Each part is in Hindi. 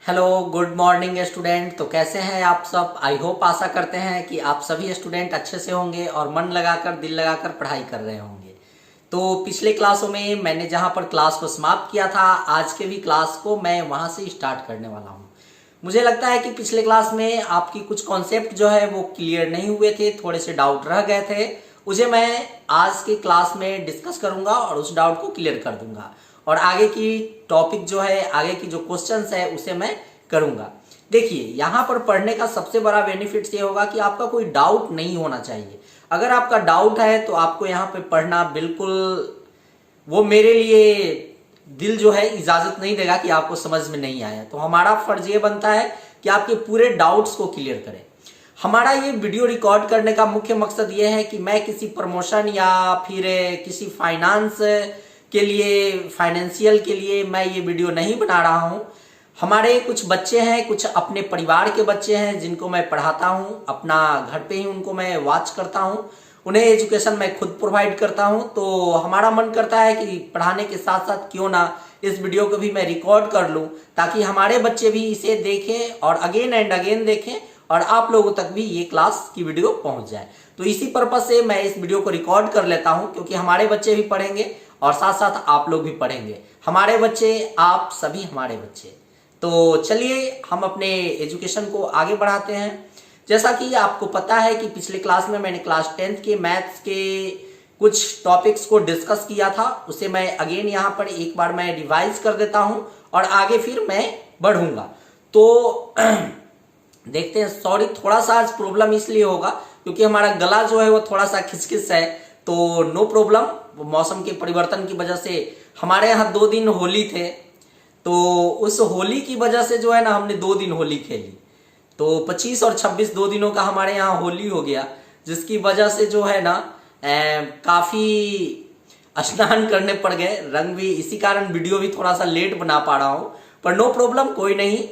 Hello good morning student. तो कैसे हैं आप सब? आई होप आशा करते हैं कि आप सभी स्टूडेंट अच्छे से होंगे और मन लगाकर दिल लगाकर पढ़ाई कर रहे होंगे। तो पिछले क्लासों में मैंने जहां पर क्लास को समाप्त किया था, आज के भी क्लास को मैं वहां से स्टार्ट करने वाला हूं। मुझे लगता है कि पिछले क्लास में आपकी कुछ कॉन्सेप्ट जो है वो क्लियर नहीं हुए थे, थोड़े से डाउट रह गए थे। उसे मैं आज के क्लास में डिस्कस करूंगा और उस डाउट को क्लियर कर दूंगा। और आगे की टॉपिक जो है, आगे की जो क्वेश्चंस है उसे मैं करूंगा। देखिए, यहाँ पर पढ़ने का सबसे बड़ा बेनिफिट ये होगा कि आपका कोई डाउट नहीं होना चाहिए। अगर आपका डाउट है तो आपको यहाँ पे पढ़ना बिल्कुल, वो मेरे लिए दिल जो है इजाजत नहीं देगा कि आपको समझ में नहीं आया। तो हमारा फर्ज ये बनता है कि आपके पूरे डाउट्स को क्लियर करें। हमारा ये वीडियो रिकॉर्ड करने का मुख्य मकसद ये है कि मैं किसी प्रमोशन या फिर किसी फाइनेंस के लिए, फाइनेंशियल के लिए मैं ये वीडियो नहीं बना रहा हूँ। हमारे कुछ बच्चे हैं, कुछ अपने परिवार के बच्चे हैं जिनको मैं पढ़ाता हूँ, अपना घर पे ही उनको मैं वॉच करता हूँ, उन्हें एजुकेशन मैं खुद प्रोवाइड करता हूँ। तो हमारा मन करता है कि पढ़ाने के साथ साथ क्यों ना इस वीडियो को भी मैं रिकॉर्ड कर लूँ, ताकि हमारे बच्चे भी इसे देखें और अगेन एंड अगेन देखें और आप लोगों तक भी ये क्लास की वीडियो पहुंच जाए। तो इसी पर्पज से मैं इस वीडियो को रिकॉर्ड कर लेता हूं, क्योंकि हमारे बच्चे भी पढ़ेंगे और साथ साथ आप लोग भी पढ़ेंगे। हमारे बच्चे, आप सभी हमारे बच्चे। तो चलिए हम अपने एजुकेशन को आगे बढ़ाते हैं। जैसा कि आपको पता है कि पिछले क्लास में मैंने क्लास 10th के मैथ्स के कुछ टॉपिक्स को डिस्कस किया था, उसे मैं अगेन यहाँ पर एक बार मैं रिवाइज कर देता हूँ और आगे फिर मैं बढ़ूंगा। तो देखते हैं। सॉरी, थोड़ा सा आज प्रॉब्लम इसलिए होगा क्योंकि हमारा गला जो है वो थोड़ा सा खिसखिस है। तो नो प्रॉब्लम, मौसम के परिवर्तन की वजह से हमारे यहाँ 2 दिन होली थे, तो उस होली की वजह से जो है ना हमने 2 दिन होली खेली। तो 25 और 26 2 दिनों का हमारे यहाँ होली हो गया, जिसकी वजह से जो है ना काफी स्नान करने पड़ गए, रंग भी, इसी कारण वीडियो भी थोड़ा सा लेट बना पा रहा हूँ। पर नो प्रॉब्लम, कोई नहीं।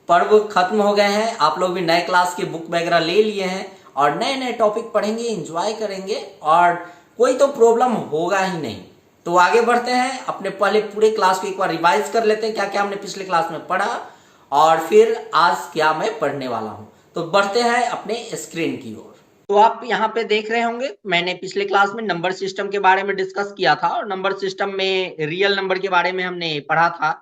पर्व खत्म हो गए हैं, आप लोग भी नए क्लास के बुक वगैरह ले लिए हैं और नए नए टॉपिक पढ़ेंगे, एंजॉय करेंगे और कोई तो प्रॉब्लम होगा ही नहीं। तो आगे बढ़ते हैं, अपने पहले पूरे क्लास को एक बार रिवाइज कर लेते हैं, क्या क्या हमने पिछले क्लास में पढ़ा और फिर आज क्या मैं पढ़ने वाला हूं। तो बढ़ते हैं अपने स्क्रीन की ओर। तो आप यहाँ पे देख रहे होंगे, मैंने पिछले क्लास में नंबर सिस्टम के बारे में डिस्कस किया था और नंबर सिस्टम में रियल नंबर के बारे में हमने पढ़ा था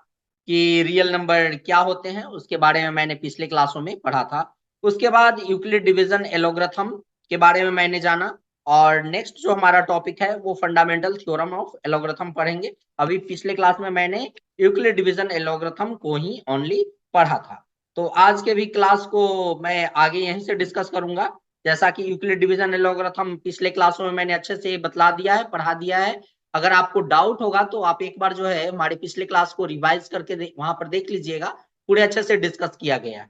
कि रियल नंबर क्या होते हैं, उसके बारे में मैंने पिछले क्लासों में पढ़ा था। उसके बाद यूक्लिड डिवीजन एलोग्राथम के बारे में मैंने जाना और नेक्स्ट जो हमारा टॉपिक है वो फंडामेंटल थ्योरम ऑफ एलोग्राथम पढ़ेंगे। अभी पिछले क्लास में मैंने यूक्लिड डिवीजन एलोग्राथम को ही ओनली पढ़ा था। तो आज के भी क्लास को मैं आगे यहीं से डिस्कस करूंगा। जैसा कि यूक्लिड डिवीजन एलोग्राथम पिछले क्लासों में मैंने अच्छे से बतला दिया है, पढ़ा दिया है। अगर आपको डाउट होगा तो आप एक बार जो है हमारे पिछले क्लास को रिवाइज करके वहां पर देख लीजिएगा, पूरे अच्छे से डिस्कस किया गया है।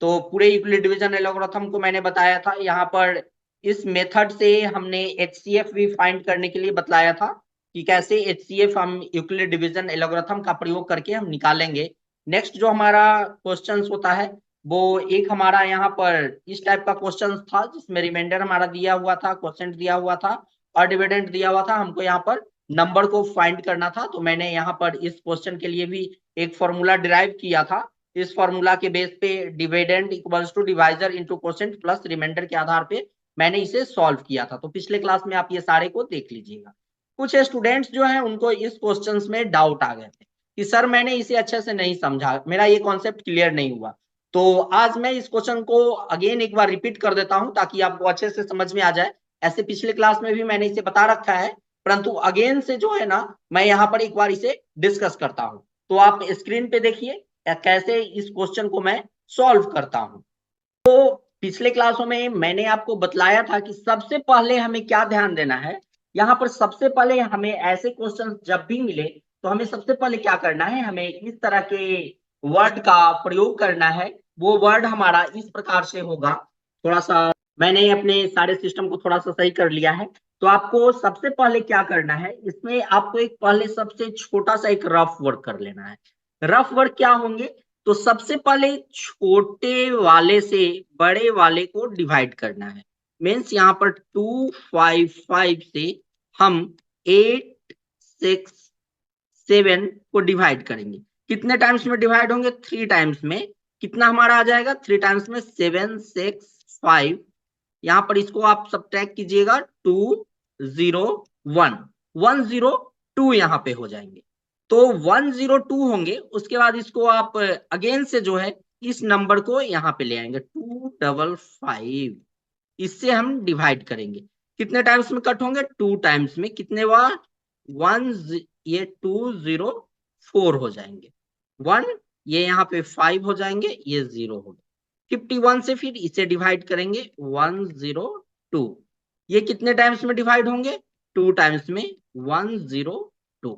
तो पूरे यूक्लिड डिवीजन एलोग्राथम को मैंने बताया था। यहाँ पर इस मेथड से हमने एचसीएफ भी फाइंड करने के लिए बतलाया था कि कैसे एचसीएफ हम यूक्लिड डिवीजन एलोग्राथम का प्रयोग करके हम निकालेंगे। नेक्स्ट जो हमारा क्वेश्चन होता है वो एक हमारा यहाँ पर इस टाइप का क्वेश्चन था, जिसमें रिमाइंडर हमारा दिया हुआ था, क्वेश्चन दिया हुआ था और डिविडेंड दिया हुआ था। हमको यहाँ पर नंबर को फाइंड करना था। तो मैंने यहाँ पर इस क्वेश्चन के लिए भी एक फॉर्मूला डिराइव किया था। इस फॉर्मूला के बेस पे dividend equals to divisor into quotient plus remainder के आधार पे मैंने इसे सॉल्व किया था। तो पिछले क्लास में आप ये सारे को देख लीजिएगा। कुछ स्टूडेंट्स जो हैं उनको इस क्वेश्चंस में डाउट आ गए थे कि सर मैंने इसे अच्छे से नहीं समझा, मेरा ये कॉन्सेप्ट क्लियर नहीं हुआ। तो आज मैं इस क्वेश्चन को अगेन एक बार रिपीट कर देता हूं ताकि आपको अच्छे से समझ में आ जाए। ऐसे पिछले क्लास में भी मैंने इसे बता रखा है, परंतु अगेन से जो है ना मैं यहाँ पर एक बार इसे डिस्कस करता हूं। तो आप स्क्रीन पे देखिए कैसे इस क्वेश्चन को मैं सॉल्व करता हूं। तो पिछले क्लासों में मैंने आपको बतलाया था कि सबसे पहले हमें क्या ध्यान देना है। यहाँ पर सबसे पहले हमें ऐसे क्वेश्चन जब भी मिले तो हमें सबसे पहले क्या करना है, हमें इस तरह के वर्ड का प्रयोग करना है। वो वर्ड हमारा इस प्रकार से होगा। थोड़ा सा मैंने अपने सारे सिस्टम को थोड़ा सा सही कर लिया है। तो आपको सबसे पहले क्या करना है, इसमें आपको एक पहले सबसे छोटा सा एक रफ वर्क कर लेना है। रफ वर्क क्या होंगे, तो सबसे पहले छोटे वाले से बड़े वाले को डिवाइड करना है। मीन्स यहाँ पर 255 से हम 8 6 7 को डिवाइड करेंगे। कितने टाइम्स में डिवाइड होंगे? 3 टाइम्स में। कितना हमारा आ जाएगा? 3 टाइम्स में 7 6 5। यहां पर इसको आप सब्ट्रैक्ट कीजिएगा, 2 0 1 1 0 2 यहाँ पे हो जाएंगे। तो 1 0 2 होंगे, उसके बाद इसको आप अगेन से जो है इस नंबर को यहाँ पे ले आएंगे 255। इससे हम डिवाइड करेंगे। कितने टाइम्स में कट होंगे? 2 टाइम्स में। कितने बार? 1 ये 2 0 4 हो जाएंगे, 1 ये यहाँ पे 5 हो जाएंगे, ये 0 हो गया। 51 से फिर इसे डिवाइड करेंगे, 1 0 2। ये कितने टाइम्स में डिवाइड होंगे? 2 टाइम्स में, 1 0 2।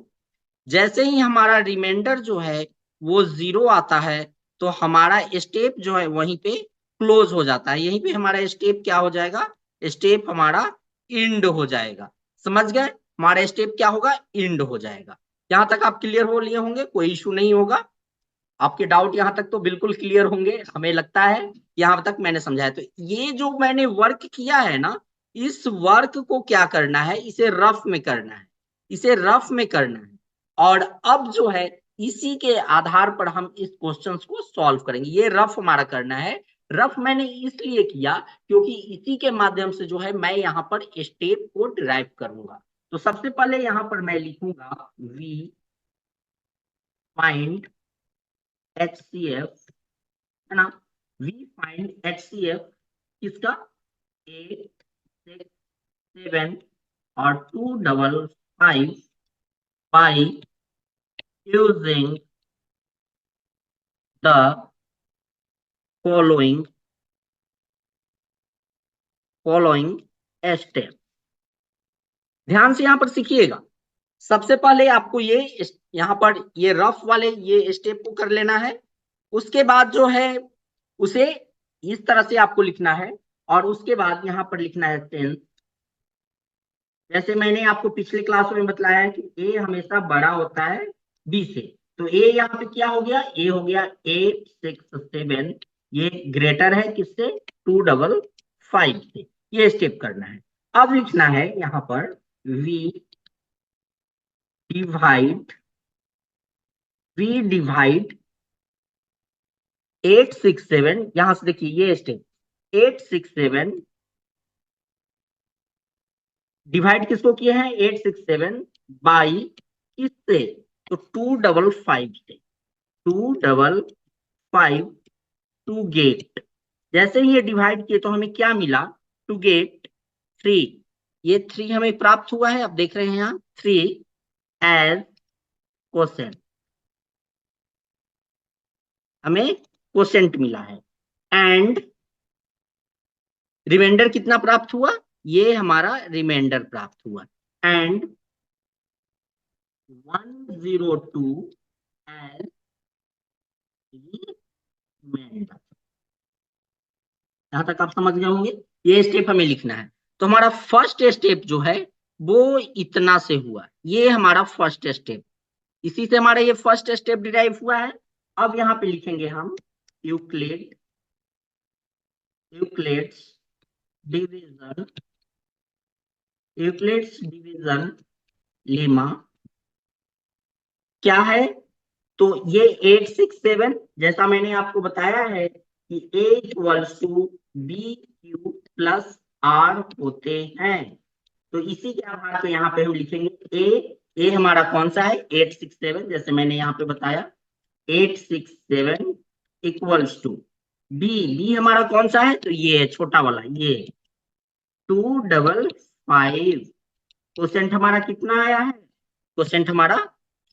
जैसे ही हमारा रिमाइंडर जो है वो 0 आता है, तो हमारा स्टेप जो है वहीं पे क्लोज हो जाता है। यहीं पे हमारा स्टेप क्या हो जाएगा? स्टेप हमारा इंड हो जाएगा। समझ गए? हमारा स्टेप क्या होगा? इंड हो जाएगा। यहां तक आप क्लियर हो लिए होंगे, कोई इशू नहीं होगा। आपके डाउट यहां तक तो बिल्कुल क्लियर होंगे, हमें लगता है यहां तक मैंने समझाया। तो ये जो मैंने वर्क किया है ना, इस वर्क को क्या करना है? इसे रफ में करना है, इसे रफ में करना है। और अब जो है इसी के आधार पर हम इस क्वेश्चन को सॉल्व करेंगे। ये रफ हमारा करना है। रफ मैंने इसलिए किया क्योंकि इसी के माध्यम से जो है मैं यहाँ पर स्टेप को डिराइव करूंगा। तो सबसे पहले यहाँ पर मैं लिखूंगा वी फाइंड HCF, है ना। वी फाइंड HCF किसका? 8 6 7 और 255 by using the following step। ध्यान से यहां पर सीखिएगा। सबसे पहले आपको ये यहाँ पर ये रफ वाले ये स्टेप को कर लेना है। उसके बाद जो है उसे इस तरह से आपको लिखना है, और उसके बाद यहाँ पर लिखना है 10। जैसे मैंने आपको पिछले क्लास में बताया है कि ए हमेशा बड़ा होता है बी से। तो ए यहाँ पे क्या हो गया? ए हो गया 8 6 7। ये ग्रेटर है किससे? 255 से। ये स्टेप करना है। अब लिखना है यहाँ पर वी डिवाइड 8 6 7। यहां से देखिए ये स्टेप 8 6 7 डिवाइड किसको किए हैं? 8 6 7 बाई किससे? तो 255 से। 255 टू गेट। जैसे ही ये डिवाइड किए तो हमें क्या मिला? To get 3। ये 3 हमें प्राप्त हुआ है। अब देख रहे हैं यहाँ 3 एज क्वोशेंट, हमें क्वोशेंट मिला है। एंड रिमाइंडर कितना प्राप्त हुआ? ये हमारा रिमाइंडर प्राप्त हुआ। And 102 as remainder. यहां तक आप समझ गए होंगे। ये स्टेप हमें लिखना है। तो हमारा फर्स्ट स्टेप जो है वो इतना से हुआ, ये हमारा फर्स्ट स्टेप। इसी से हमारा ये फर्स्ट स्टेप डिराइव हुआ है। अब यहाँ पे लिखेंगे हम Euclid Euclid's division Euclid's division lemma क्या है? तो ये 8 6 7 जैसा मैंने आपको बताया है कि A equals to B Q plus R होते हैं। तो इसी के आधार पे यहाँ पे हम लिखेंगे ए हमारा कौन सा है? 8 6 7, जैसे मैंने यहाँ पे बताया 8 6 7 इक्वल्स टू बी हमारा कौन सा है? तो ये है छोटा वाला, ये 255। क्वोशेंट हमारा कितना आया है? क्वोशेंट हमारा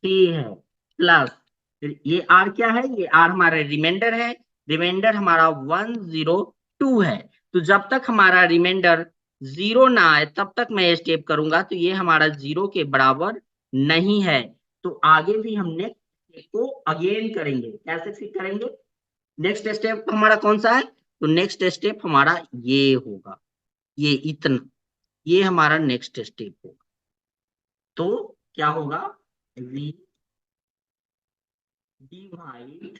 3 है, प्लस ये आर क्या है? ये आर हमारा रिमाइंडर है। रिमाइंडर हमारा 102 है। तो जब तक हमारा रिमाइंडर 0 ना आए तब तक मैं स्टेप करूंगा। तो ये हमारा 0 के बराबर नहीं है। तो आगे भी हम नेक्स्ट स्टेप को अगेन करेंगे। कैसे फिर करेंगे? नेक्स्ट स्टेप हमारा कौन सा है? तो नेक्स्ट स्टेप हमारा ये होगा, ये इतना, ये हमारा नेक्स्ट स्टेप होगा। तो क्या होगा? वी डिवाइड,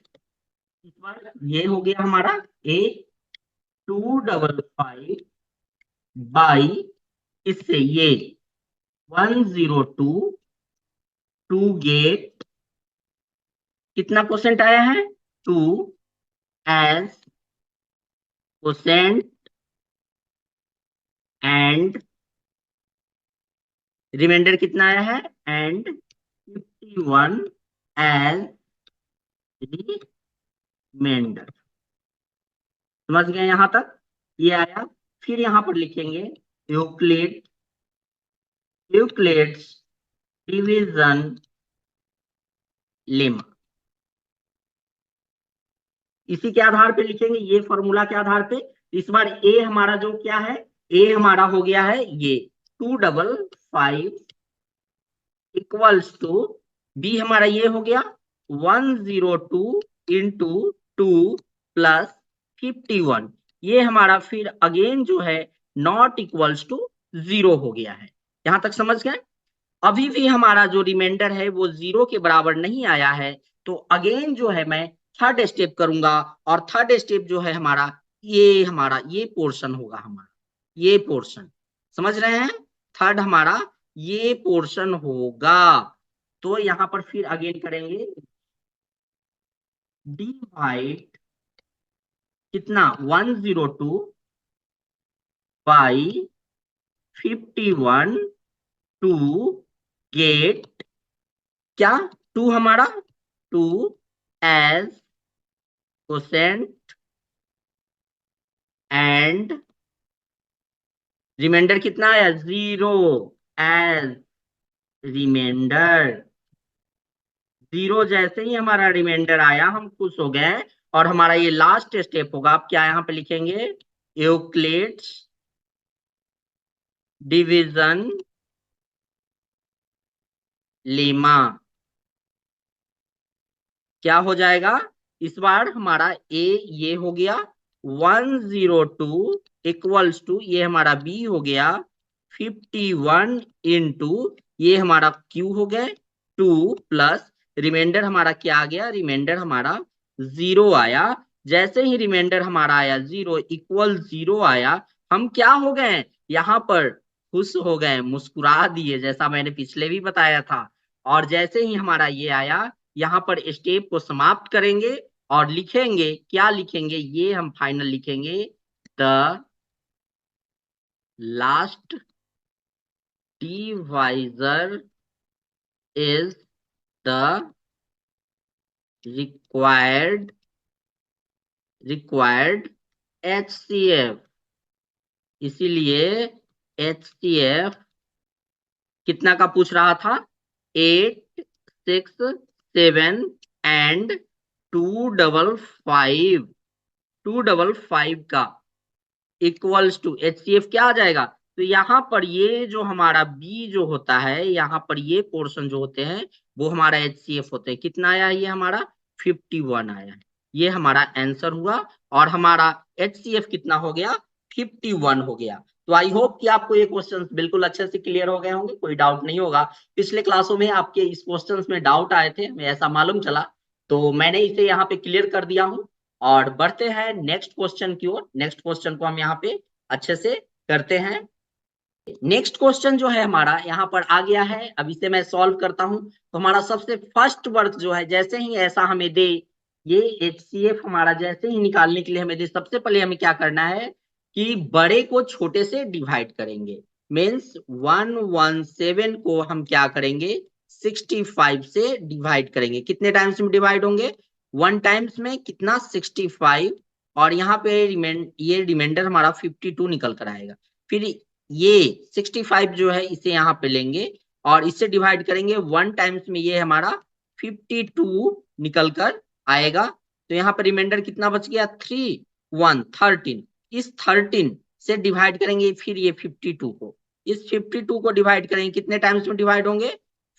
इस बार ये हो गया हमारा ए 255 बाई इससे ये 102 टू गेट कितना क्वोशेंट आया है 2 एज क्वोशेंट एंड रिमाइंडर कितना आया है एंड 51 एज रिमाइंडर। समझ गए यहां तक? ये आया। फिर यहां पर लिखेंगे यूक्लिड्स डिवीजन लेमा। इसी के आधार पे लिखेंगे, ये फॉर्मूला के आधार पे। इस बार ए हमारा जो क्या है, ए हमारा हो गया है ये 255 इक्वल्स टू, बी हमारा ये हो गया 102 इंटू 2 प्लस 51। ये हमारा फिर अगेन जो है नॉट इक्वल्स टू 0 हो गया है। यहां तक समझ गए? अभी भी हमारा जो रिमाइंडर है वो 0 के बराबर नहीं आया है, तो अगेन जो है मैं थर्ड स्टेप करूंगा। और थर्ड स्टेप जो है हमारा ये पोर्शन होगा, हमारा ये पोर्शन। समझ रहे हैं? थर्ड हमारा ये पोर्शन होगा। तो यहां पर फिर अगेन करेंगे डिवाइड कितना 102 बाई 51 टू गेट क्या 2 हमारा 2 एज क्वोशेंट एंड रिमाइंडर कितना आया 0 एज रिमाइंडर। 0 जैसे ही हमारा रिमाइंडर आया हम खुश हो गए। और हमारा ये लास्ट स्टेप होगा। आप क्या यहां पे लिखेंगे यूक्लिड्स डिवीजन लेमा। क्या हो जाएगा इस बार हमारा ए ये हो गया 102 इक्वल्स टू, ये हमारा बी हो गया 51 इंटू, ये हमारा क्यू हो गए 2 प्लस रिमाइंडर हमारा क्या आ गया, रिमाइंडर हमारा 0 आया। जैसे ही रिमाइंडर हमारा आया 0 इक्वल 0 आया, हम क्या हो गए यहाँ पर खुश हो गए, मुस्कुरा दिए, जैसा मैंने पिछले भी बताया था। और जैसे ही हमारा ये आया, यहाँ पर स्टेप को समाप्त करेंगे और लिखेंगे, क्या लिखेंगे, ये हम फाइनल लिखेंगे the last divisor is the required HCF। इसीलिए HCF कितना का पूछ रहा था 8 6 7 एंड 255 का इक्वल्स टू HCF क्या आ जाएगा। तो यहाँ पर ये जो हमारा B जो होता है, यहाँ पर ये पोर्शन जो होते हैं वो हमारा HCF होते हैं। कितना आया ये हमारा 51 आया है। ये हमारा आंसर हुआ और हमारा HCF कितना हो गया 51 हो गया। तो आई होप कि आपको ये क्वेश्चंस बिल्कुल अच्छे से क्लियर हो गए होंगे, कोई डाउट नहीं होगा। पिछले क्लासों में आपके इस क्वेश्चंस में डाउट आए थे, हमें ऐसा मालूम चला, तो मैंने इसे यहाँ पे क्लियर कर दिया हूँ। और बढ़ते हैं नेक्स्ट क्वेश्चन की ओर। नेक्स्ट क्वेश्चन को हम यहाँ पे अच्छे से करते हैं। नेक्स्ट क्वेश्चन जो है हमारा यहाँ पर आ गया है, अब इसे मैं सॉल्व करता हूं। तो हमारा सबसे फर्स्ट वर्क जो है, जैसे ही ऐसा हमें दे, ये HCF हमारा जैसे ही निकालने के लिए हमें दे, सबसे पहले हमें क्या करना है कि बड़े को छोटे से डिवाइड करेंगे। मीन्स 117 को हम क्या करेंगे 65 से डिवाइड करेंगे। कितने टाइम्स में डिवाइड होंगे 1 टाइम्स में, कितना 65। और यहाँ पे ये रिमाइंडर हमारा 52 निकल कर आएगा। फिर ये 65 जो है इसे यहाँ पे लेंगे और इससे डिवाइड करेंगे 1 टाइम्स में, ये हमारा 52 निकल कर आएगा। तो यहाँ पर रिमाइंडर कितना बच गया 13। इस 13 से डिवाइड करेंगे फिर ये 52 को, इस 52 को डिवाइड करेंगे, कितने टाइम्स में डिवाइड होंगे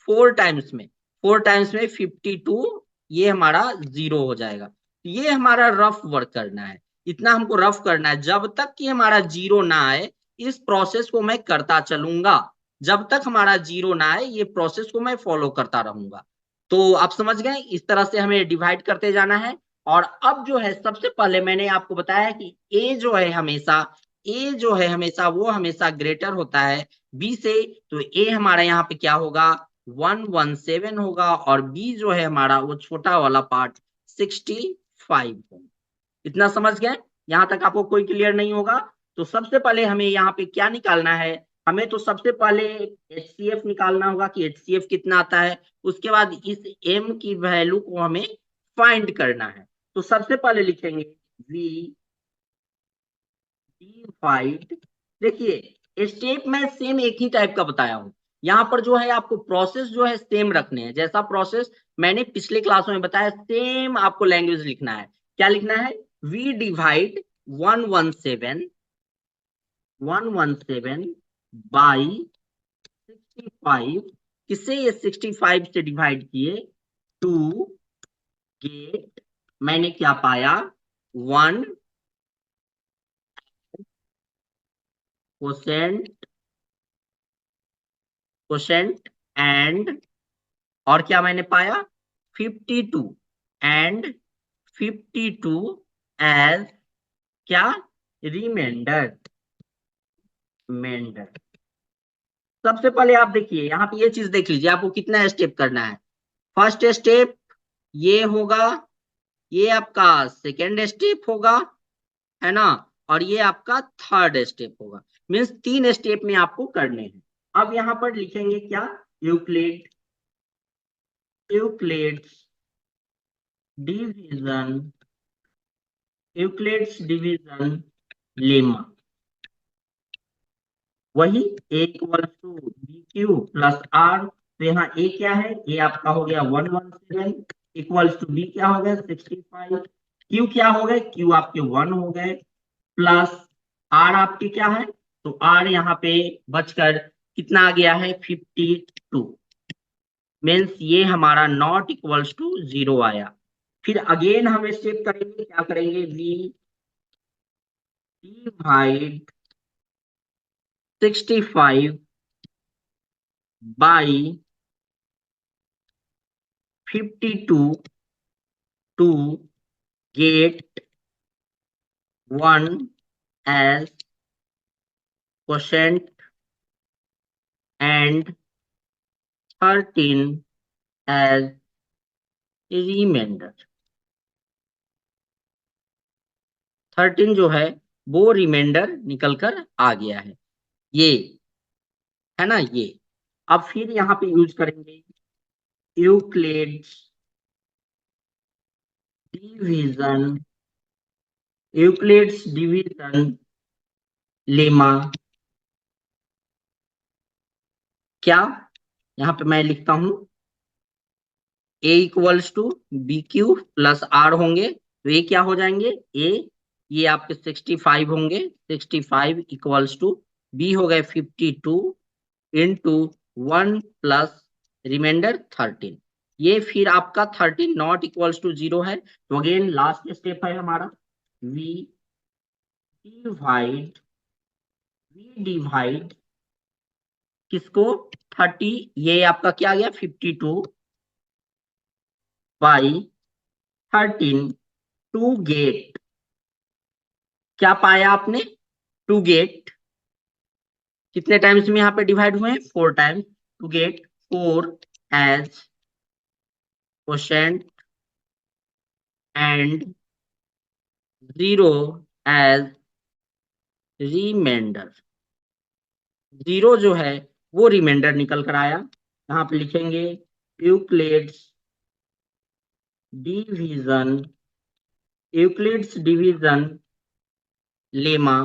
4 टाइम्स में। 4 टाइम्स में 52, ये हमारा 0 हो जाएगा। ये हमारा रफ वर्क करना है, इतना हमको रफ करना है। जब तक कि हमारा 0 ना आए इस प्रोसेस को मैं करता चलूंगा, जब तक हमारा 0 ना आए ये प्रोसेस को मैं फॉलो करता रहूंगा। तो आप समझ गए, इस तरह से हमें डिवाइड करते जाना है। और अब जो है सबसे पहले मैंने आपको बताया कि ए जो है हमेशा वो हमेशा ग्रेटर होता है बी से। तो ए हमारा यहाँ पे क्या होगा 117 होगा और बी जो है हमारा वो छोटा वाला पार्ट 65 होगा। इतना समझ गए? यहां तक आपको कोई क्लियर नहीं होगा? तो सबसे पहले हमें यहाँ पे क्या निकालना है? हमें तो सबसे पहले HCF निकालना होगा कि HCF कितना आता है। उसके बाद इस m की वैल्यू को हमें फाइंड करना है। तो सबसे पहले लिखेंगे V डिवाइड, देखिए स्टेप में सेम एक ही टाइप का बताया हूं। यहाँ पर जो है आपको प्रोसेस जो है सेम रखने हैं, जैसा प्रोसेस मैंने पिछले क्लासों में बताया सेम आपको लैंग्वेज लिखना है। क्या लिखना है? V divide 117 by 65। किससे ये 65 से डिवाइड किए? टू गेट, मैंने क्या पाया? 1 क्वोशेंट, एंड, और क्या मैंने पाया? 52 एंड 52 एज क्या? रिमाइंडर। रिमाइंडर। सबसे पहले आप देखिए यहाँ पे ये चीज देख लीजिए, आपको कितना स्टेप करना है। फर्स्ट स्टेप ये होगा, ये आपका सेकेंड स्टेप होगा, है ना, और ये आपका थर्ड स्टेप होगा। मीन्स 3 स्टेप में आपको करने हैं। अब यहाँ पर लिखेंगे क्या? Euclid, Euclid's division, Euclid's division lemma. वही a equal to B Q plus R. तो यहाँ a क्या है? a आपका हो गया 117 इक्वल्स टू b क्या हो गया? 65। q क्या हो गए? q आपके 1 हो गए, प्लस r आपके क्या है? तो r यहाँ पे बचकर कितना आ गया है? 52। मीन्स ये हमारा नॉट इक्वल्स टू 0 आया। फिर अगेन हम स्टेप करेंगे, क्या करेंगे? v divide 65 by 52 to get 1 as quotient and 13 as remainder। 13 जो है वो रिमाइंडर निकल कर आ गया है, ये है ना ये। अब फिर यहाँ पे यूज करेंगे Euclid's division, Euclid's division lemma. क्या? यहाँ पे मैं लिखता हूं a equals to B Q plus R होंगे, तो ये क्या हो जाएंगे? a, ये आपके 65 होंगे, 65 इक्वल्स टू b हो गए 52 इंटू 1 प्लस रिमाइंडर 13। ये फिर आपका 13 नॉट इक्वल्स टू 0 है। तो अगेन लास्ट स्टेप है हमारा v डिवाइड, किसको? 30, ये आपका क्या आ गया? 52 बाई 13 टू गेट, क्या पाया आपने? टू गेट, कितने टाइम्स में यहाँ पे डिवाइड हुए हैं? 4 times. To get 4 as quotient and 0 as remainder. 0 जो है वो रिमाइंडर निकल कर आया। यहाँ पे लिखेंगे Euclid's division, Euclid's division lemma.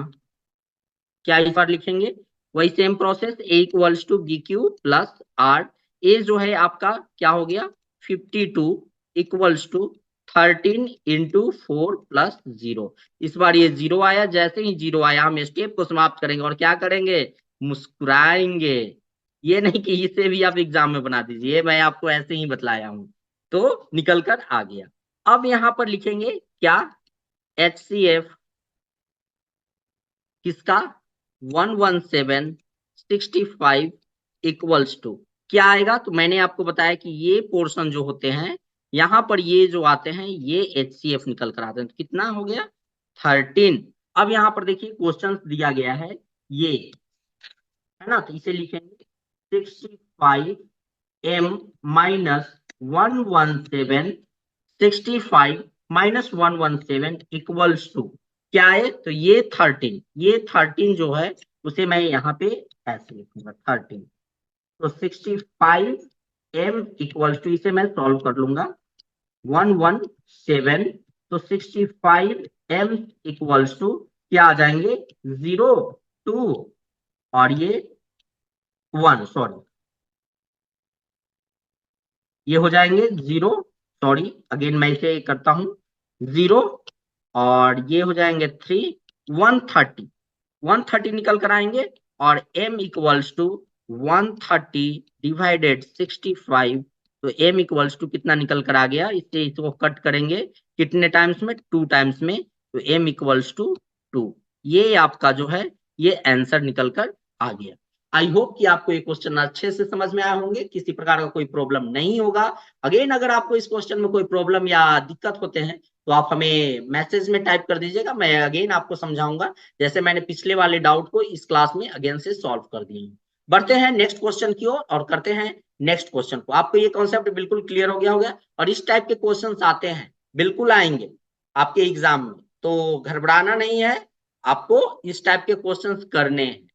क्या इस बार लिखेंगे? वही same process, a equals to B Q plus r. A जो है आपका क्या हो गया? 52 इक्वल्स टू 13 इंटू 4 प्लस 0। इस बार ये 0 आया, जैसे ही 0 आया हम स्टेप को समाप्त करेंगे और क्या करेंगे? मुस्कुराएंगे। ये नहीं कि इसे भी आप एग्जाम में बना दीजिए, मैं आपको ऐसे ही बतलाया हूं। तो निकल कर आ गया। अब यहां पर लिखेंगे क्या? HCF किसका? 11765 इक्वल्स टू क्या आएगा? तो मैंने आपको बताया कि ये पोर्शन जो होते हैं यहां पर, ये जो आते हैं ये HCF निकल कर आते हैं। तो कितना हो गया? 13। अब यहां पर देखिए क्वेश्चन दिया गया है ये, है ना, तो इसे लिखेंगे 65 m minus 11765 minus 117 equals to क्या है, तो ये 13 जो है उसे मैं यहाँ पे ऐसे लिखूंगा 13। तो 65 m इक्वल्स टू, इसे मैं सॉल्व कर लूंगा 117। तो 65m इक्वल्स टू क्या आ जाएंगे, 0 2 और ये 1, सॉरी ये हो जाएंगे 0, सॉरी अगेन मैं इसे करता हूं 0 और ये हो जाएंगे 3, 130 निकल कर आएंगे और m इक्वल्स टू 130 डिवाइडेड 65। तो m इक्वल्स टू कितना निकल कर आ गया, इससे इसको कट करेंगे कितने टाइम्स में, 2 टाइम्स में, तो m इक्वल्स टू 2। ये आपका जो है ये आंसर निकल कर आ गया। आई होप कि आपको ये क्वेश्चन अच्छे से समझ में आए होंगे, किसी प्रकार का कोई प्रॉब्लम नहीं होगा। अगेन अगर आपको इस क्वेश्चन में कोई प्रॉब्लम या दिक्कत होते हैं तो आप हमें मैसेज में टाइप कर दीजिएगा, मैं अगेन आपको समझाऊंगा, जैसे मैंने पिछले वाले डाउट को इस क्लास में अगेन से सॉल्व कर दिए। बढ़ते हैं नेक्स्ट क्वेश्चन की ओर और करते हैं नेक्स्ट क्वेश्चन को। आपको ये कॉन्सेप्ट बिल्कुल क्लियर हो गया होगा और इस टाइप के क्वेश्चन आते हैं, बिल्कुल आएंगे आपके एग्जाम में, तो घबराना नहीं है, आपको इस टाइप के क्वेश्चंस करने हैं।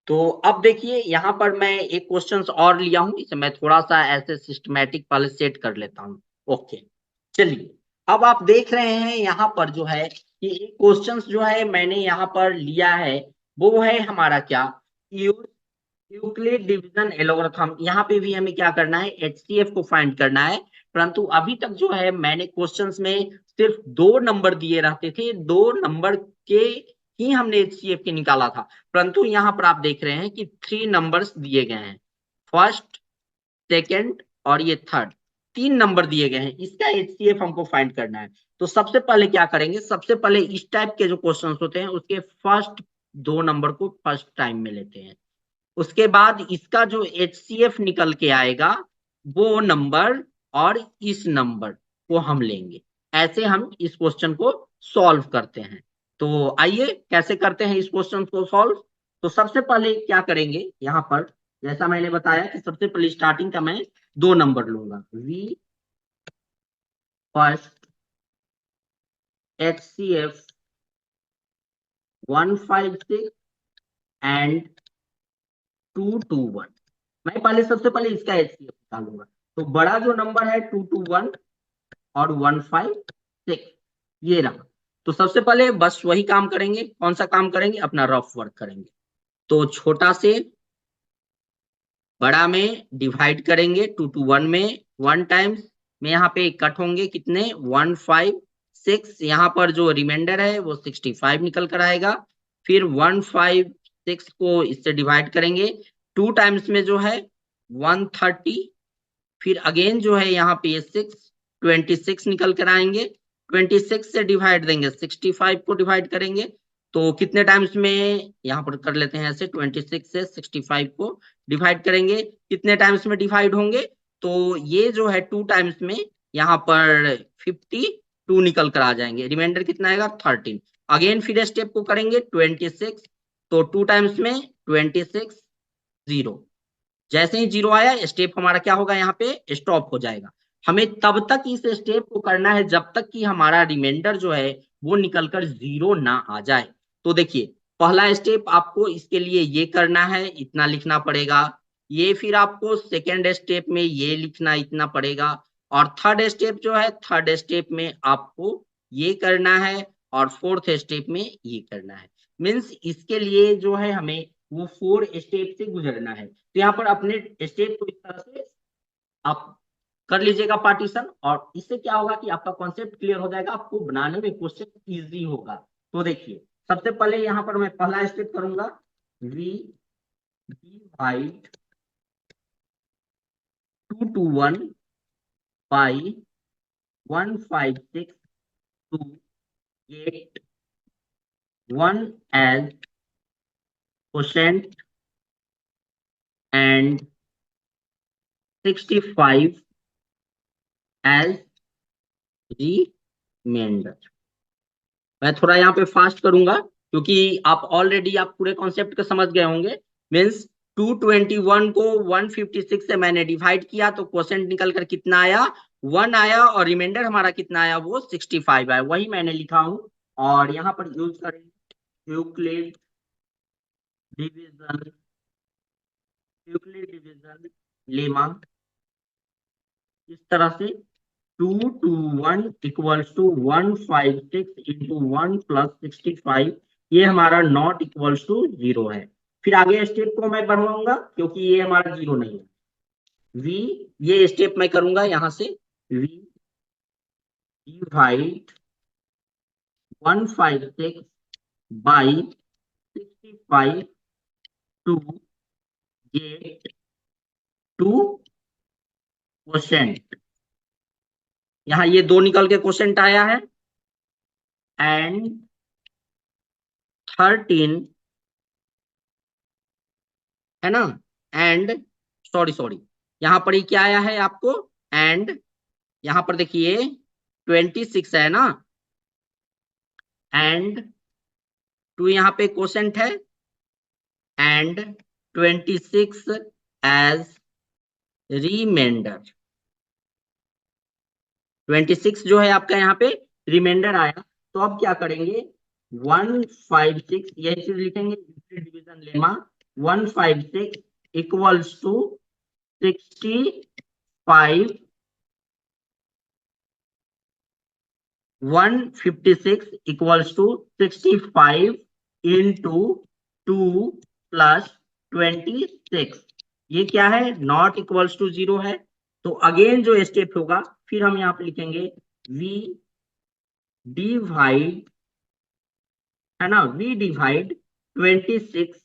तो अब देखिए यहाँ पर मैं एक क्वेश्चन और लिया हूं, इसे मैं थोड़ा सा ऐसे सिस्टमैटिक पहले सेट कर लेता हूँ। ओके, चलिए अब आप देख रहे हैं यहाँ पर जो है कि एक क्वेश्चन जो है मैंने यहाँ पर लिया है वो है हमारा क्या, यूक्लिड डिवीजन एलोग्राम। यहाँ पे भी हमें क्या करना है, एचसीएफ को फाइंड करना है। परंतु अभी तक जो है मैंने क्वेश्चंस में सिर्फ 2 नंबर दिए रहते थे, 2 नंबर के ही हमने एचसीएफ के निकाला था। परंतु यहाँ पर आप देख रहे हैं कि 3 नंबर्स दिए गए हैं, फर्स्ट सेकेंड और ये थर्ड, 3 नंबर दिए गए हैं, इसका एचसीएफ हमको फाइंड करना है। तो सबसे पहले क्या करेंगे, सबसे पहले इस टाइप के जो क्वेश्चन होते हैं उसके फर्स्ट 2 नंबर को फर्स्ट टाइम में लेते हैं, उसके बाद इसका जो एचसीएफ निकल के आएगा वो नंबर और इस नंबर को हम लेंगे। ऐसे हम इस क्वेश्चन को सॉल्व करते हैं। तो आइए कैसे करते हैं इस क्वेश्चन को सॉल्व। तो सबसे पहले क्या करेंगे यहाँ पर, जैसा मैंने बताया कि सबसे पहले स्टार्टिंग का मैं 2 नंबर लूंगा, वी फर्स्ट एचसीएफ 156 एंड 221। मैं पहले सबसे पहले इसका एचसीएफ निकालूंगा। तो बड़ा जो नंबर है 221 और 156 ये रहा। तो सबसे पहले बस वही काम करेंगे, कौन सा काम करेंगे, अपना रफ वर्क करेंगे। तो छोटा से बड़ा में डिवाइड करेंगे 221 में 1 टाइम्स में, यहाँ पे कट होंगे कितने 156, यहाँ पर जो रिमाइंडर है वो 65 निकल कर आएगा। फिर 156 को इससे डिवाइड करेंगे 2 टाइम्स में जो है 130, फिर अगेन जो है यहाँ पे ये 26 निकल कर आएंगे, 26 से डिवाइड देंगे 65 को डिवाइड करेंगे। तो कितने टाइम्स में, यहाँ पर कर लेते हैं ऐसे, 26 से 65 को डिवाइड करेंगे, कितने टाइम्स में डिवाइड होंगे, तो ये जो है 2 टाइम्स में यहाँ पर 52 निकल कर आ जाएंगे, रिमाइंडर कितना आएगा 13। अगेन फिर स्टेप को करेंगे 26, तो 2 टाइम्स में 26 0, जैसे ही 0 आया स्टेप हमारा क्या होगा, यहाँ पे स्टॉप हो जाएगा। हमें तब तक इस स्टेप को करना है जब तक कि हमारा रिमाइंडर जो है वो निकलकर 0 ना आ जाए। तो देखिए पहला स्टेप आपको इसके लिए ये करना है, इतना लिखना पड़ेगा, ये फिर आपको सेकेंड स्टेप में ये लिखना इतना पड़ेगा, और थर्ड स्टेप जो है थर्ड स्टेप में आपको ये करना है, और फोर्थ स्टेप में ये करना है। मीन्स इसके लिए जो है हमें वो 4 स्टेप से गुजरना है। तो यहाँ पर अपने स्टेप को इस तरह से आप कर लीजिएगा पार्टीशन, और इससे क्या होगा कि आपका कॉन्सेप्ट क्लियर हो जाएगा, आपको बनाने में क्वेश्चन इजी होगा। तो देखिए सबसे पहले यहाँ पर मैं पहला स्टेप करूंगा, we divide 221 by 156 to get 1 as quotient and 65 as remainder. मैं थोड़ा यहाँ पे फास्ट करूंगा क्योंकि आप ऑलरेडी आप पूरे कॉन्सेप्ट को समझ गए होंगे। मीन्स 221 को 156 से मैंने डिवाइड किया तो क्वोशेंट निकल कर कितना आया, 1 आया, और रिमाइंडर हमारा कितना आया, वो 65 आया। वही मैंने लिखा हूं, और यहाँ पर यूज करेंगे डिविजन यूक्लिड डिवीजन लेमा। इस तरह से 221 इक्वल्स टू 156 इंटू 1 प्लस 65, ये हमारा नॉट इक्वल्स टू 0 है। फिर आगे स्टेप को मैं बढ़वाऊंगा क्योंकि ये हमारा 0 नहीं है। v, ये स्टेप मैं करूंगा यहां से, v divide 156 by 65 to get 2 quotient. यहाँ ये 2 निकल के क्वोशेंट आया है, एंड 13 है ना, एंड सॉरी यहां पर ये क्या आया है आपको, एंड यहां पर देखिए 26 है ना, एंड 2 यहाँ पे क्वोशेंट है, एंड 26 एज रिमाइंडर। 26 जो है आपका यहाँ पे रिमाइंडर आया। तो अब क्या करेंगे, 156 यही चीज लिखेंगे, division lemma 156 equals to 65 156 equals to 65 into 2 plus 26। ये क्या है, नॉट इक्वल्स टू 0 है। तो अगेन जो स्टेप होगा, फिर हम यहाँ पे लिखेंगे v डिवाइड, है ना, v divide 26,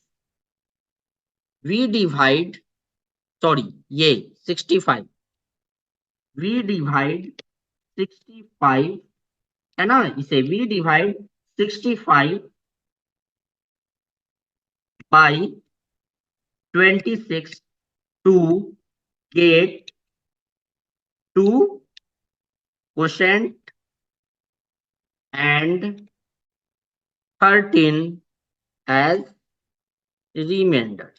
v divide sorry ये 65, v डिवाइड 65 है ना, इसे v divide 65 by 26 to get 2 quotient and 13 as remainder.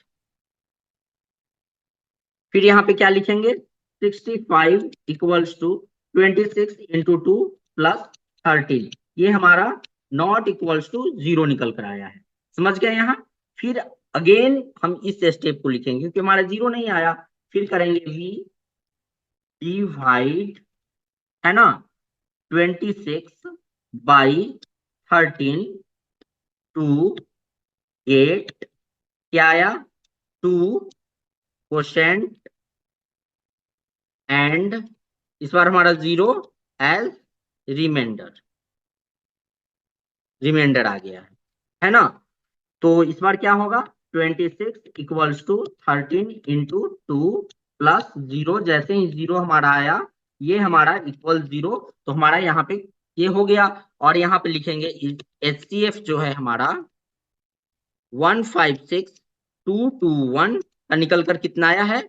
फिर यहाँ पे क्या लिखेंगे, 65 इक्वल्स टू 26 इंटू 2 प्लस 13, ये हमारा नॉट इक्वल्स टू 0 निकल कर आया है। समझ गए यहाँ। फिर अगेन हम इस स्टेप को लिखेंगे क्योंकि हमारा 0 नहीं आया। फिर करेंगे v डिवाइड, है ना, 26 बाई 13 टू गेट क्या आया, 2 क्वोशेंट एंड इस बार हमारा 0 एज रिमाइंडर आ गया है ना। तो इस बार क्या होगा, 26 इक्वल्स टू 13 इंटू 2 प्लस 0। जैसे ही 0 हमारा आया, ये हमारा इक्वल 0, तो हमारा यहाँ पे ये हो गया। और यहाँ पे लिखेंगे HCF जो है हमारा 156,221 का निकल कर कितना आया है,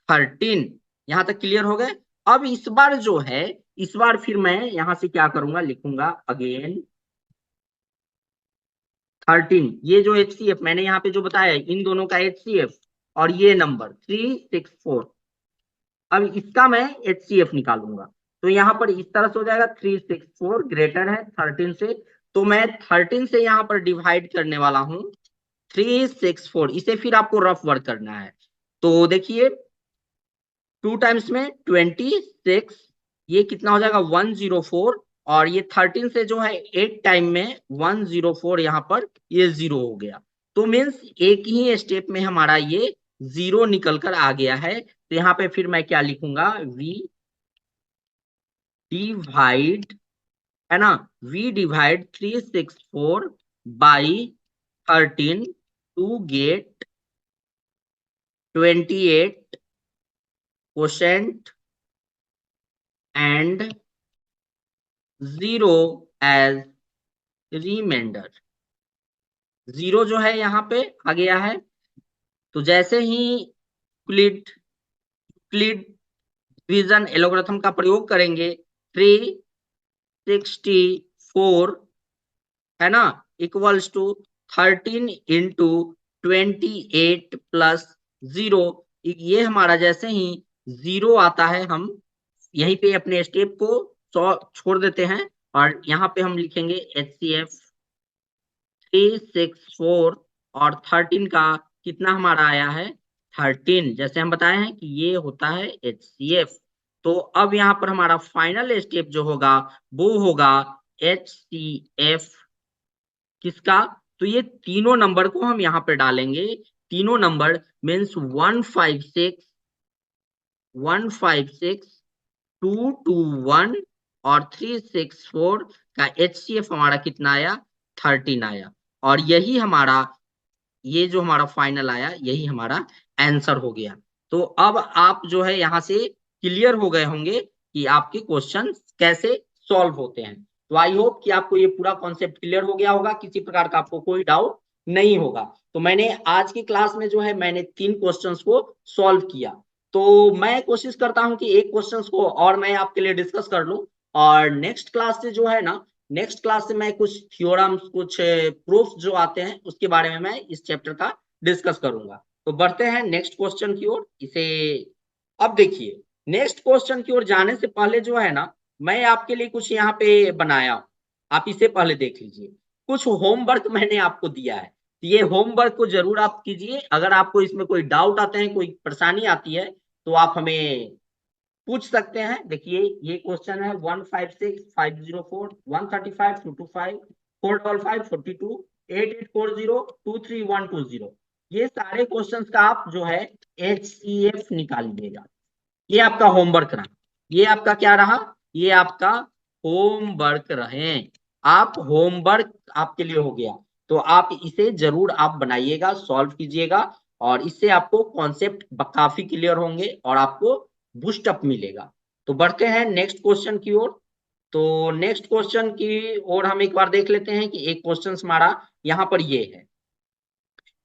13। यहां तक क्लियर हो गए। अब इस बार जो है, इस बार फिर मैं यहां से क्या करूंगा, लिखूंगा अगेन 13। ये जो HCF मैंने यहाँ पे जो बताया, इन दोनों का HCF और ये नंबर 364, अब इसका मैं HCF निकालूंगा। तो यहाँ पर इस तरह से हो जाएगा, 364 ग्रेटर है 13 से, तो मैं 13 से यहाँ पर डिवाइड करने वाला हूं 364। इसे फिर आपको रफ वर्क करना है। तो देखिए 2 टाइम्स में 26, ये कितना हो जाएगा 104, और ये 13 से जो है 8 टाइम में 104, यहाँ पर ये 0 हो गया। तो मीन्स एक ही स्टेप में हमारा ये 0 निकल कर आ गया है। तो यहाँ पे फिर मैं क्या लिखूंगा, v डिवाइड, है ना, v divide 364 by 13 to get 28 quotient and 0 as remainder. 0 जो है यहाँ पे आ गया है। तो जैसे ही यूक्लिड डिवीजन एलोग्राथम का प्रयोग करेंगे, 364 है ना equals to 13 into 28 plus zero. ये हमारा जैसे ही जीरो आता है, हम यहीं पे अपने स्टेप को छोड़ देते हैं और यहाँ पे हम लिखेंगे HCF 3, 6, 4 और 13 का कितना हमारा आया है 13, जैसे हम बताए हैं कि ये होता है HCF। तो अब यहाँ पर हमारा फाइनल स्टेप जो होगा वो होगा HCF किसका, तो ये तीनों नंबर को हम यहाँ पे डालेंगे। तीनों नंबर मीन्स 156, 156, 221 और 364 का HCF हमारा कितना आया 13 आया। और यही हमारा, ये जो हमारा फाइनल आया यही हमारा आंसर हो गया। तो अब आप जो है यहाँ से क्लियर हो गए होंगे कि आपके क्वेश्चन कैसे सॉल्व होते हैं। तो आई होप कि आपको ये पूरा कॉन्सेप्ट क्लियर हो गया होगा, किसी प्रकार का आपको कोई डाउट नहीं होगा। तो मैंने आज की क्लास में जो है मैंने 3 क्वेश्चंस को सॉल्व किया। तो मैं कोशिश करता हूं कि एक क्वेश्चंस को और मैं आपके लिए डिस्कस कर लूं, और नेक्स्ट क्लास से जो है ना, नेक्स्ट क्लास से मैं कुछ थ्योरम्स, कुछ प्रूफ्स जो आते हैं उसके बारे में मैं इस चैप्टर का डिस्कस करूंगा। तो बढ़ते हैं नेक्स्ट क्वेश्चन की ओर। इसे अब देखिए, नेक्स्ट क्वेश्चन की ओर जाने से पहले जो है ना, मैं आपके लिए कुछ यहाँ पे बनाया हूं, आप इसे पहले देख लीजिए। कुछ होमवर्क मैंने आपको दिया है, ये होमवर्क को जरूर आप कीजिए। अगर आपको इसमें कोई डाउट आते हैं, कोई परेशानी आती है, तो आप हमें पूछ सकते हैं। देखिए ये क्वेश्चन है 156, 504, 135, 225, 455, 42, 8840, 23120। ये सारे क्वेश्चंस का आप जो है HCF निकालिएगा। ये आपका होमवर्क रहा, ये आपका क्या रहा, ये आपका होमवर्क रहे। आप होमवर्क आपके लिए हो गया, तो आप इसे जरूर आप बनाइएगा, सॉल्व कीजिएगा, और इससे आपको कॉन्सेप्ट काफी क्लियर होंगे और आपको बूस्ट अप मिलेगा। तो बढ़ते हैं नेक्स्ट क्वेश्चन की ओर। तो नेक्स्ट क्वेश्चन की ओर हम एक बार देख लेते हैं कि एक क्वेश्चन हमारा यहाँ पर ये है।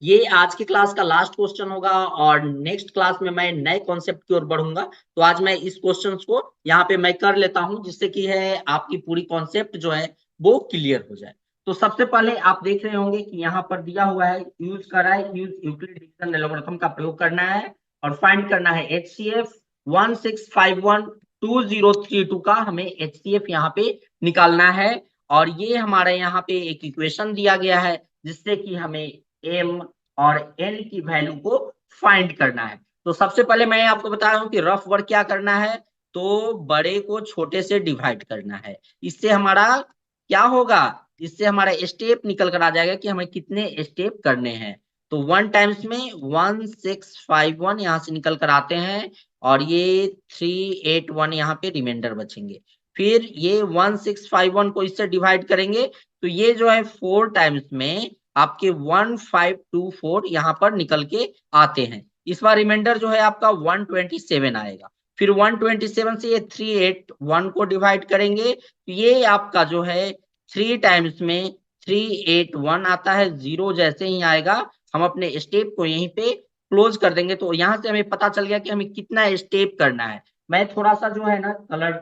ये आज की क्लास का लास्ट क्वेश्चन होगा, और नेक्स्ट क्लास में मैं नए कॉन्सेप्ट की ओर बढ़ूंगा। तो आज मैं इस क्वेश्चन को यहाँ पे मैं कर लेता हूं, जिससे कि है आपकी पूरी कॉन्सेप्ट जो है वो क्लियर हो जाए। तो सबसे पहले आप देख रहे होंगे कि यहाँ पर दिया हुआ है, यूज कर रहा है, यूज यूक्लिड डिवीजन एल्गोरिथम का प्रयोग करना है और फाइंड करना है HCF 16512032 का हमें HCF यहाँ पे निकालना है। और ये हमारे यहाँ पे एक इक्वेशन दिया गया है, जिससे कि हमें M और N की वैल्यू को फाइंड करना है। तो सबसे पहले मैं आपको बता रहा हूँ कि रफ वर्क क्या करना है, तो बड़े को छोटे से डिवाइड करना है। इससे हमारा क्या होगा, इससे हमारा स्टेप निकल कर आ जाएगा कि हमें कितने स्टेप करने हैं। तो 1 टाइम्स में 1651 यहाँ से निकल कर आते हैं, और ये 381 यहाँ पे रिमाइंडर बचेंगे। फिर ये 1651 को इससे डिवाइड करेंगे, तो ये जो है 4 टाइम्स में आपके 1524 यहाँ पर निकल के आते हैं। इस बार रिमाइंडर जो है आपका 127 आएगा। फिर 127 से ये 381 को डिवाइड करेंगे, तो ये आपका जो है 3 टाइम्स में 381 आता है। जीरो जैसे ही आएगा, हम अपने स्टेप को यहीं पे क्लोज कर देंगे। तो यहाँ से हमें पता चल गया कि हमें कितना स्टेप करना है। मैं थोड़ा सा जो है ना कलर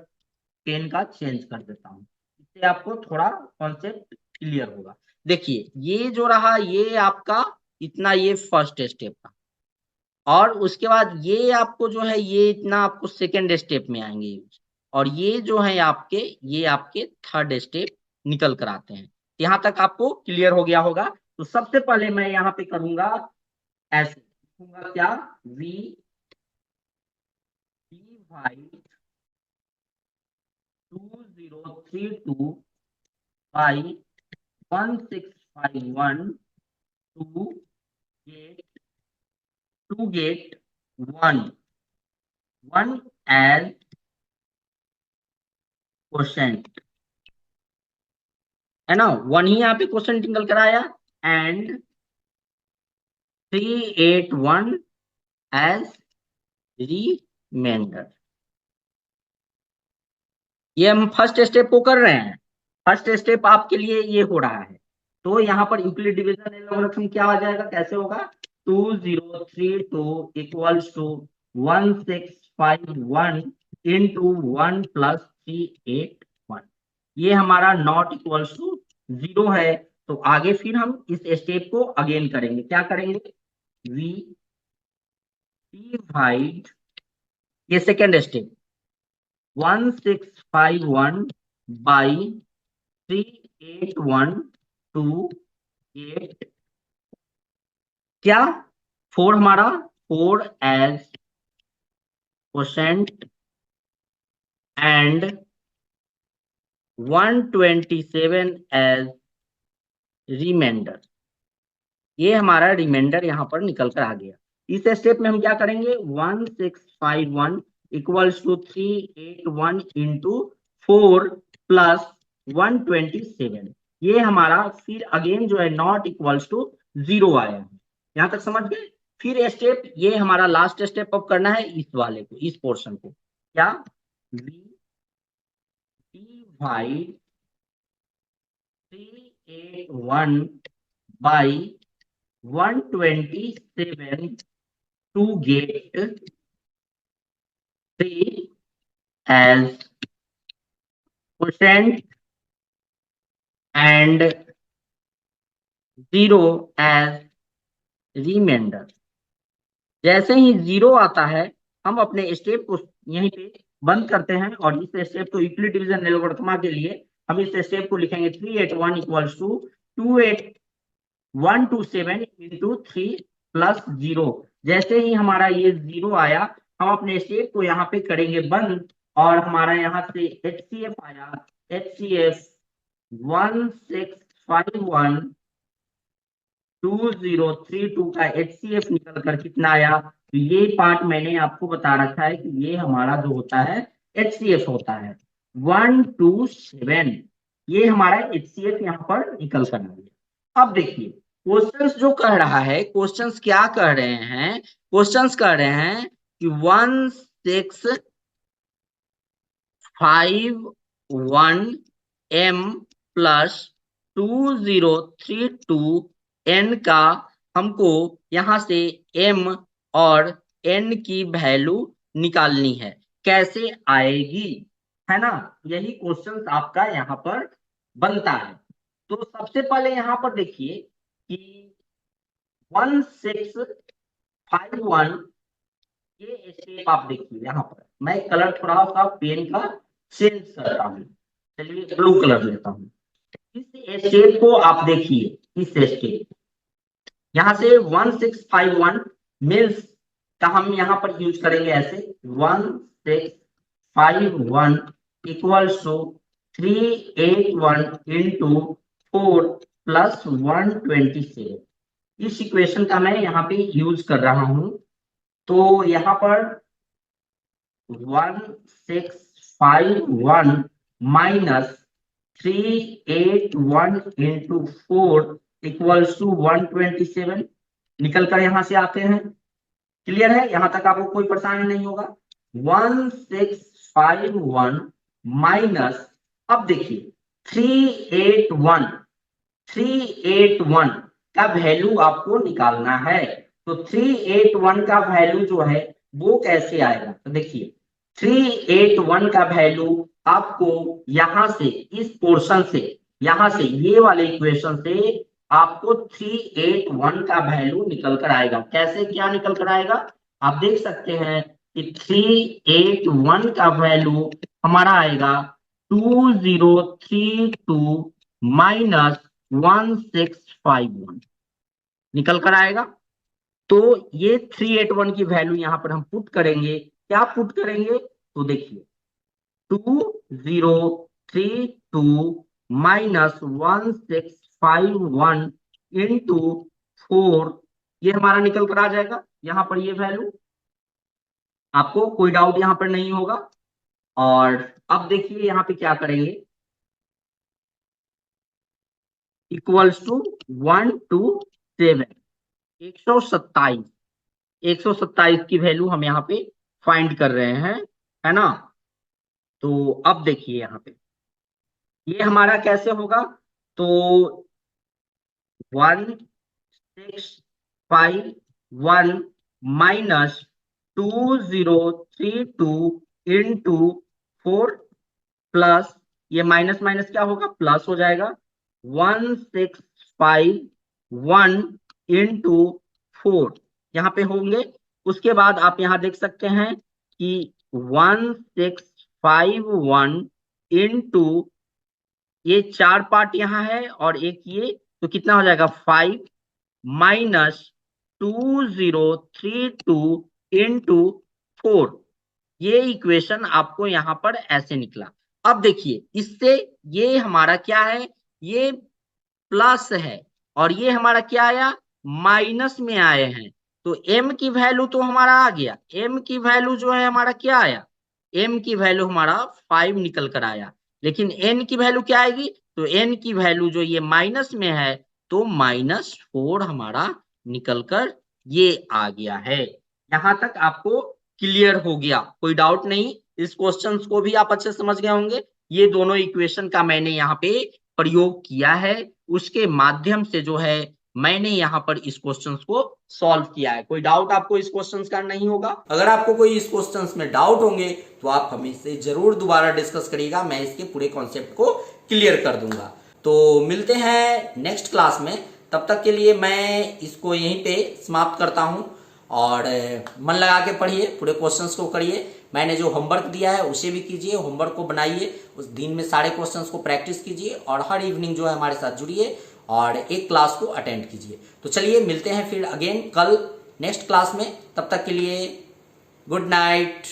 पेन का चेंज कर देता हूँ, इससे आपको थोड़ा कॉन्सेप्ट क्लियर होगा। देखिए ये जो रहा, ये आपका इतना, ये फर्स्ट स्टेप का, और उसके बाद ये आपको जो है ये इतना आपको सेकेंड स्टेप में आएंगे यूज, और ये जो है आपके, ये आपके थर्ड स्टेप निकल कर आते हैं। यहाँ तक आपको क्लियर हो गया होगा। तो सबसे पहले मैं यहाँ पे करूंगा ऐसे, लिखूंगा क्या, V divide 2032 by 1651 to get one one as question, है ना, वन ही यहाँ पे क्वेश्चन निकल कर आया, एंड 381 एज रिमाइंडर। ये हम फर्स्ट स्टेप को कर रहे हैं, फर्स्ट स्टेप आपके लिए ये हो रहा है। तो यहाँ पर यूक्लिड डिवीजन एल्गोरिथम क्या आ जाएगा, कैसे होगा, 2032 इक्वल्स टू 1651 इंटू 1+381। ये हमारा नॉट इक्वल्स टू जीरो है। तो आगे फिर हम इस स्टेप को अगेन करेंगे, क्या करेंगे, V डिवाइड, ये सेकेंड स्टेप, 1651 बाई 3812 क्या, 4 हमारा, 4 as quotient and 127 as remainder. ये हमारा रिमाइंडर यहां पर निकल कर आ गया। इस स्टेप में हम क्या करेंगे, 1651 इक्वल्स टू 381 इंटू 4 प्लस 127। ये हमारा फिर अगेन जो है नॉट इक्वल्स टू 0 आया है। यहां तक समझ गए। फिर स्टेप, ये हमारा लास्ट स्टेप अब करना है इस वाले को, इस पोर्शन को, क्या, divide 381 by 127 to get 3 as quotient and 0 as remainder। जैसे ही 0 आता है हम अपने स्टेप को यहीं पे बंद करते हैं और इस स्टेप को यूक्लिड डिवीजन एल्गोरिथ्म के लिए हम इस स्टेप को लिखेंगे 381 इक्वल्स टू 28127 इंटू 3 प्लस 0। जैसे ही हमारा ये 0 आया हम अपने स्टेप को यहाँ पे करेंगे बंद और हमारा यहाँ से HCF आया, HCF 1651 2032 का HCF निकल कर कितना आया। तो ये पार्ट मैंने आपको बता रखा है कि ये हमारा जो होता है HCF होता है 127। ये हमारा HCF यहाँ पर निकल कर आ गया। अब देखिए क्वेश्चंस जो कह रहा है, क्वेश्चंस क्या कह रहे हैं, क्वेश्चंस कह रहे हैं कि 1651M प्लस 2032N का हमको यहां से M और N की वैल्यू निकालनी है। कैसे आएगी, है ना, यही क्वेश्चन आपका यहाँ पर बनता है। तो सबसे पहले यहाँ पर देखिए कि 1651, ये स्टेप आप देखिए यहाँ पर, मैं कलर थोड़ा सा पेन का चेंज करता हूँ। चलिए ब्लू कलर लेता हूँ। इस स्टेप को आप देखिए, इस स्टेप यहाँ से 1651 मीन्स का हम यहाँ पर यूज करेंगे ऐसे 1651 इक्वल्स टू 381 इंटू 4 प्लस 127। इस इक्वेशन का मैं यहाँ पे यूज कर रहा हूं। तो यहाँ पर 1651 माइनस 381 इंटू 4 इक्वल्स टू 127 निकल कर यहां से आते हैं। क्लियर है, यहां तक आपको कोई परेशानी नहीं होगा। 1651 माइनस, अब देखिए 381, 381 का वैल्यू आपको निकालना है। तो 381 का वैल्यू जो है वो कैसे आएगा, तो देखिए 381 का वैल्यू आपको यहां से, इस पोर्शन से, यहां से ये वाले इक्वेशन से आपको 381 का वैल्यू निकल कर आएगा। कैसे, क्या निकल कर आएगा, आप देख सकते हैं कि 381 का वैल्यू हमारा आएगा 2032 माइनस 1651 निकल कर आएगा। तो ये 381 की वैल्यू यहां पर हम पुट करेंगे। क्या पुट करेंगे, तो देखिए 2032 माइनस 1651 इंटू 4, ये हमारा निकल कर आ जाएगा यहां पर ये वैल्यू। आपको कोई डाउट यहां पर नहीं होगा। और अब देखिए यहां पे क्या करेंगे, इक्वल्स टू 127, 127, 127 की वैल्यू हम यहाँ पे फाइंड कर रहे हैं, है ना। तो अब देखिए यहाँ पे ये हमारा कैसे होगा, तो 1651 माइनस 2032 इंटू 4 प्लस, ये माइनस माइनस क्या होगा, प्लस हो जाएगा, 1651 इंटू 4 यहाँ पे होंगे उसके बाद आप यहाँ देख सकते हैं कि 1651 इंटू ये 4 पार्ट यहाँ है और एक ये, तो कितना हो जाएगा 5 माइनस 2032 इंटू 4। ये इक्वेशन आपको यहाँ पर ऐसे निकला। अब देखिए इससे ये हमारा क्या है, ये प्लस है और ये हमारा क्या आया, माइनस में आए हैं। तो m की वैल्यू तो हमारा आ गया, m की वैल्यू जो है हमारा क्या आया, m की वैल्यू हमारा 5 निकल कर आया। लेकिन n की वैल्यू क्या आएगी, तो n की वैल्यू जो ये माइनस में है तो -4 हमारा निकल कर ये आ गया है। यहां तक आपको क्लियर हो गया, कोई डाउट नहीं, इस क्वेश्चन को भी आप अच्छे समझ गए होंगे। ये दोनों इक्वेशन का मैंने यहाँ पे प्रयोग किया है, उसके माध्यम से जो है मैंने यहाँ पर इस क्वेश्चन को सॉल्व किया है। कोई डाउट आपको इस क्वेश्चन का नहीं होगा? अगर आपको कोई इस क्वेश्चन में डाउट होंगे तो आप हमें से जरूर दोबारा डिस्कस करिएगा, मैं इसके पूरे कॉन्सेप्ट को क्लियर कर दूंगा। तो मिलते हैं नेक्स्ट क्लास में, तब तक के लिए मैं इसको यहीं पे समाप्त करता हूं। और मन लगा के पढ़िए, पूरे क्वेश्चंस को करिए, मैंने जो होमवर्क दिया है उसे भी कीजिए, होमवर्क को बनाइए, उस दिन में सारे क्वेश्चंस को प्रैक्टिस कीजिए और हर इवनिंग जो है हमारे साथ जुड़िए और एक क्लास को अटेंड कीजिए। तो चलिए मिलते हैं फिर अगेन कल नेक्स्ट क्लास में, तब तक के लिए गुड नाइट।